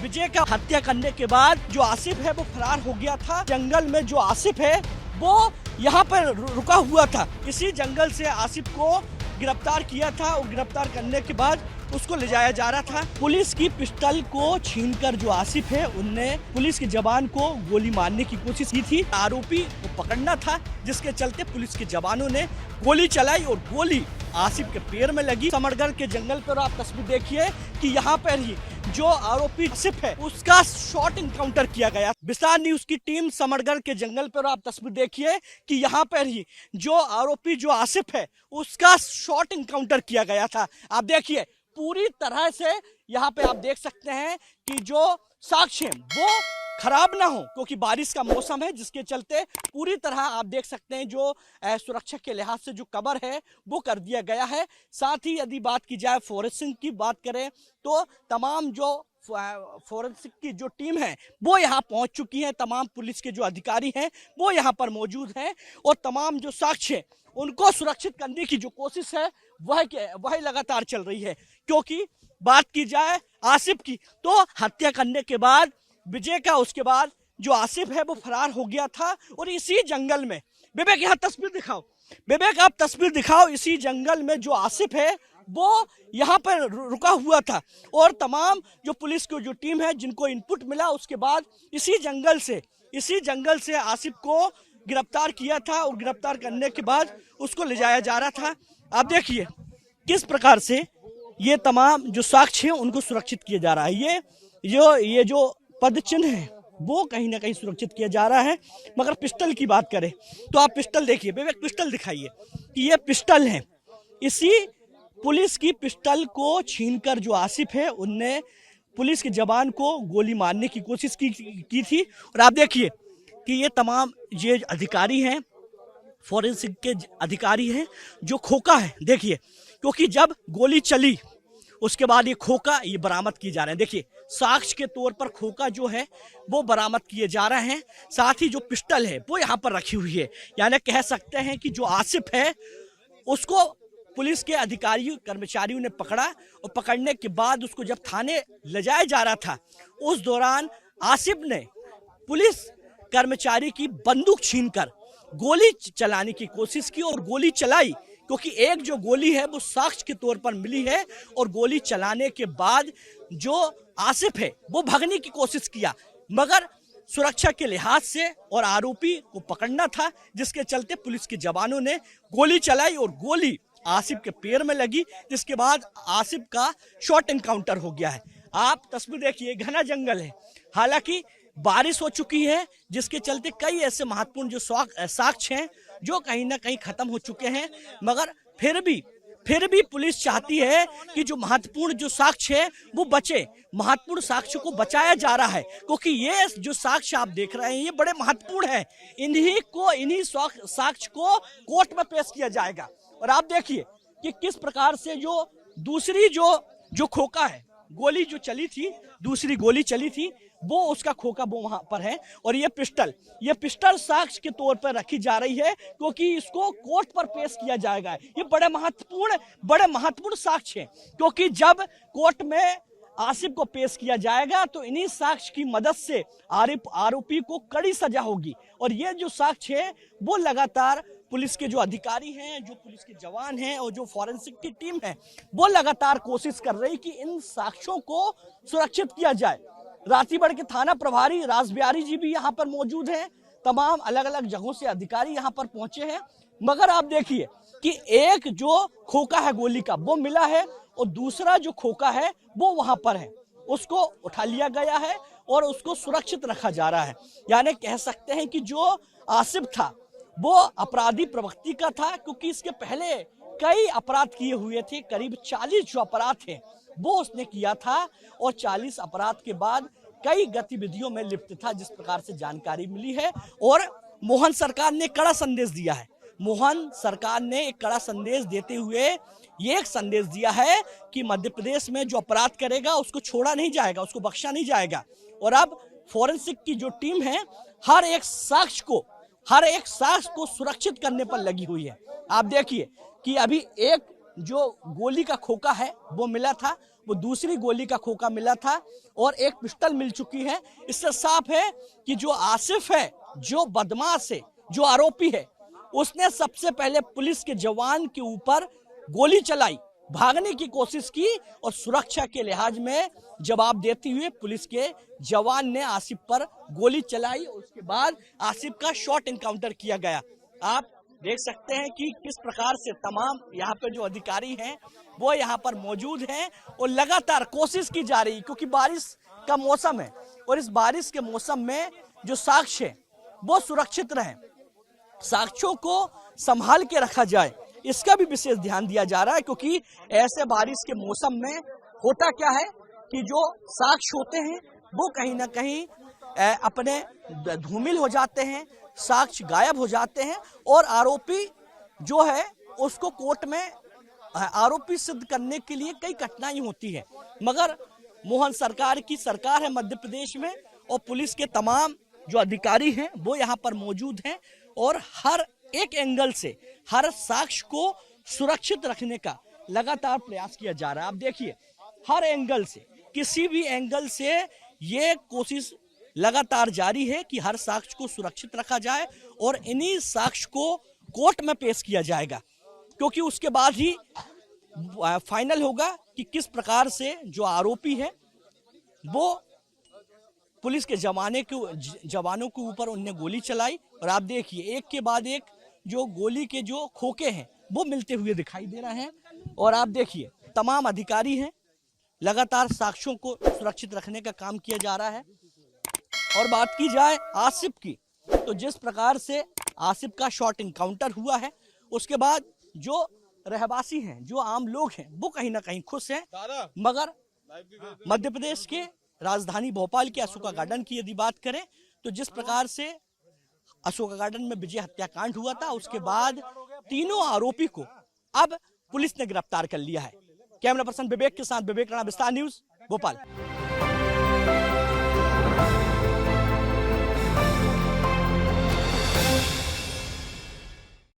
विजय का हत्या करने के बाद जो आसिफ है वो फरार हो गया था। जंगल में जो आसिफ है वो यहाँ पर रुका हुआ था। इसी जंगल से आसिफ को गिरफ्तार किया था और गिरफ्तार करने के बाद उसको ले जाया जा रहा था। पुलिस की पिस्टल को छीनकर जो आसिफ है उनने पुलिस के जवान को गोली मारने की कोशिश की थी। आरोपी को पकड़ना था, जिसके चलते पुलिस के जवानों ने गोली चलाई और गोली आसिफ के पैर में लगी। समरगढ़ के जंगल पर आप तस्वीर देखिए कि यहाँ पर ही जो आरोपी आसिफ है उसका शॉट इनकाउंटर किया गया। विस्तार न्यूज की टीम समरगढ़ के जंगल पर आप तस्वीर देखिए कि यहाँ पर ही जो आरोपी जो आसिफ है उसका शॉट इनकाउंटर किया गया था। आप देखिए पूरी तरह से यहाँ पे आप देख सकते हैं कि जो साक्ष्य वो खराब ना हो, क्योंकि बारिश का मौसम है, जिसके चलते पूरी तरह आप देख सकते हैं जो सुरक्षा के लिहाज से जो कवर है वो कर दिया गया है। साथ ही यदि बात की जाए फोरेंसिक की बात करें तो तमाम जो फोरेंसिक की जो टीम है वो यहाँ पहुँच चुकी है। तमाम पुलिस के जो अधिकारी हैं वो यहाँ पर मौजूद हैं और तमाम जो साक्ष्य उनको सुरक्षित करने की जो कोशिश है वह लगातार चल रही है। क्योंकि बात की जाए आसिफ की तो हत्या करने के बाद विजय का उसके बाद जो आसिफ है वो फरार हो गया था और इसी जंगल में विवेक यहाँ तस्वीर दिखाओ, विवेक आप तस्वीर दिखाओ, इसी जंगल में जो आसिफ है वो यहाँ पर रुका हुआ था और तमाम जो पुलिस की जो टीम है जिनको इनपुट मिला उसके बाद इसी जंगल से आसिफ को गिरफ्तार किया था और गिरफ्तार करने के बाद उसको ले जाया जा रहा था। आप देखिए किस प्रकार से ये तमाम जो साक्ष्य हैं उनको सुरक्षित किया जा रहा है। ये जो पद चिन्ह है वो कहीं ना कहीं सुरक्षित किया जा रहा है। मगर पिस्टल की बात करें तो आप पिस्टल देखिए, विवेक पिस्टल दिखाइए कि ये पिस्टल है। इसी पुलिस की पिस्टल को छीनकर जो आसिफ है उनने पुलिस के जवान को गोली मारने की कोशिश की थी। और आप देखिए कि ये तमाम ये अधिकारी हैं, फोरेंसिक के अधिकारी हैं, जो खोका है देखिए, क्योंकि जब गोली चली उसके बाद ये खोका ये बरामद किए जा रहे हैं। देखिए साक्ष्य के तौर पर खोका जो है वो बरामद किए जा रहे हैं। साथ ही जो पिस्टल है वो यहाँ पर रखी हुई है। यानी कह सकते हैं कि जो आसिफ है उसको पुलिस के अधिकारियों कर्मचारियों ने पकड़ा और पकड़ने के बाद उसको जब थाने ले जाया जा रहा था उस दौरान आसिफ ने पुलिस कर्मचारी की बंदूक छीनकर गोली चलाने की कोशिश की और गोली चलाई, क्योंकि एक जो गोली है वो साक्ष्य के तौर पर मिली है। और गोली चलाने के बाद जो आसिफ है वो भागने की कोशिश किया, मगर सुरक्षा के लिहाज से और आरोपी को पकड़ना था, जिसके चलते पुलिस के जवानों ने गोली चलाई और गोली आसिफ के पैर में लगी, जिसके बाद आसिफ का शॉट एनकाउंटर हो गया है। आप तस्वीर देखिए, घना जंगल है, हालांकि बारिश हो चुकी है, जिसके चलते कई ऐसे महत्वपूर्ण जो साक्ष्य हैं जो कहीं ना कहीं खत्म हो चुके हैं। मगर फिर भी पुलिस चाहती है कि जो महत्वपूर्ण जो साक्ष्य है वो बचे। महत्वपूर्ण साक्ष्य को बचाया जा रहा है, क्योंकि ये जो साक्ष्य आप देख रहे हैं ये बड़े महत्वपूर्ण है। इन्हीं साक्ष्य को कोर्ट में पेश किया जाएगा। और आप देखिए कि किस प्रकार से जो दूसरी जो खोका है, गोली जो चली थी, दूसरी गोली चली थी वो उसका खोका वो वहां पर है। और ये पिस्टल साक्ष्य के तौर पर रखी जा रही है, क्योंकि इसको कोर्ट पर पेश किया जाएगा। ये बड़े महत्वपूर्ण साक्ष्य है, क्योंकि जब कोर्ट में आसिफ को पेश किया जाएगा तो इन्हीं साक्ष्य की मदद से आरोपी को कड़ी सजा होगी। और ये जो साक्ष्य है वो लगातार पुलिस के जो अधिकारी हैं, जो पुलिस के जवान हैं और जो फोरेंसिक की टीम है वो लगातार कोशिश कर रही कि इन साक्ष्यों को सुरक्षित किया जाए। रांचीगढ़ के थाना प्रभारी राज बिहारी जी भी यहाँ पर मौजूद हैं। तमाम अलग अलग जगहों से अधिकारी यहाँ पर पहुंचे हैं। मगर आप देखिए कि एक जो खोका है गोली का वो मिला है और दूसरा जो खोका है वो वहां पर है, उसको उठा लिया गया है और उसको सुरक्षित रखा जा रहा है। यानी कह सकते हैं कि जो आसिफ था वो अपराधी प्रवृत्ति का था, क्योंकि इसके पहले कई अपराध किए हुए थे। करीब 40 जो अपराध थे वो उसने किया था और 40 अपराध के बाद कई गतिविधियों में लिप्त था, जिस प्रकार से जानकारी मिली है। और मोहन सरकार ने कड़ा संदेश दिया है। मोहन सरकार ने एक कड़ा संदेश देते हुए ये एक संदेश दिया है कि मध्य प्रदेश में जो अपराध करेगा उसको छोड़ा नहीं जाएगा, उसको बख्शा नहीं जाएगा। और अब फोरेंसिक की जो टीम है हर एक साक्ष्य को सुरक्षित करने पर लगी हुई है। आप देखिए कि अभी एक जो गोली का खोका है वो मिला था वो दूसरी गोली का खोखा मिला था और एक पिस्टल मिल चुकी है। इससे साफ है कि जो आसिफ है, जो बदमाश है, जो आरोपी है, उसने सबसे पहले पुलिस के जवान के ऊपर गोली चलाई, भागने की कोशिश की और सुरक्षा के लिहाज में जवाब देते हुए पुलिस के जवान ने आसिफ पर गोली चलाई। उसके बाद आसिफ का शॉट एनकाउंटर किया गया। आप देख सकते हैं कि किस प्रकार से तमाम यहाँ पे जो अधिकारी हैं वो यहाँ पर मौजूद हैं और लगातार कोशिश की जा रही, क्योंकि बारिश का मौसम है और इस बारिश के मौसम में जो साक्ष्य है वो सुरक्षित रहें, साक्ष्यों को संभाल के रखा जाए, इसका भी विशेष ध्यान दिया जा रहा है। क्योंकि ऐसे बारिश के मौसम में होता क्या है कि जो साक्ष्य होते हैं वो कहीं ना कहीं अपने धूमिल हो जाते हैं, साक्ष्य गायब हो जाते हैं और आरोपी जो है उसको कोर्ट में आरोपी सिद्ध करने के लिए कई कठिनाई होती है। मगर मोहन सरकार की सरकार है मध्य प्रदेश में और पुलिस के तमाम जो अधिकारी हैं वो यहाँ पर मौजूद हैं और हर एक एंगल से हर साक्ष्य को सुरक्षित रखने का लगातार प्रयास किया जा रहा है। आप देखिए हर एंगल से, किसी भी एंगल से ये कोशिश लगातार जारी है कि हर साक्ष्य को सुरक्षित रखा जाए और इन्हीं साक्ष्य को कोर्ट में पेश किया जाएगा, क्योंकि उसके बाद ही फाइनल होगा कि किस प्रकार से जो आरोपी है वो पुलिस के जवानों के ऊपर उनने गोली चलाई और आप देखिए एक के बाद एक जो गोली के जो खोखे हैं वो मिलते हुए दिखाई दे रहे हैं और आप देखिए तमाम अधिकारी हैं, लगातार साक्ष्यों को सुरक्षित रखने का काम किया जा रहा है। और बात की जाए आसिफ की, तो जिस प्रकार से आसिफ का शॉट एनकाउंटर हुआ है उसके बाद जो रहवासी हैं, जो आम लोग हैं वो कहीं ना कहीं खुश हैं। मगर मध्य प्रदेश के राजधानी भोपाल के अशोका गार्डन की यदि बात करें तो जिस प्रकार से अशोका गार्डन में विजय हत्याकांड हुआ था उसके बाद तीनों आरोपी को अब पुलिस ने गिरफ्तार कर लिया है। कैमरा पर्सन विवेक के साथ विवेक राणा, विस्तार न्यूज, भोपाल।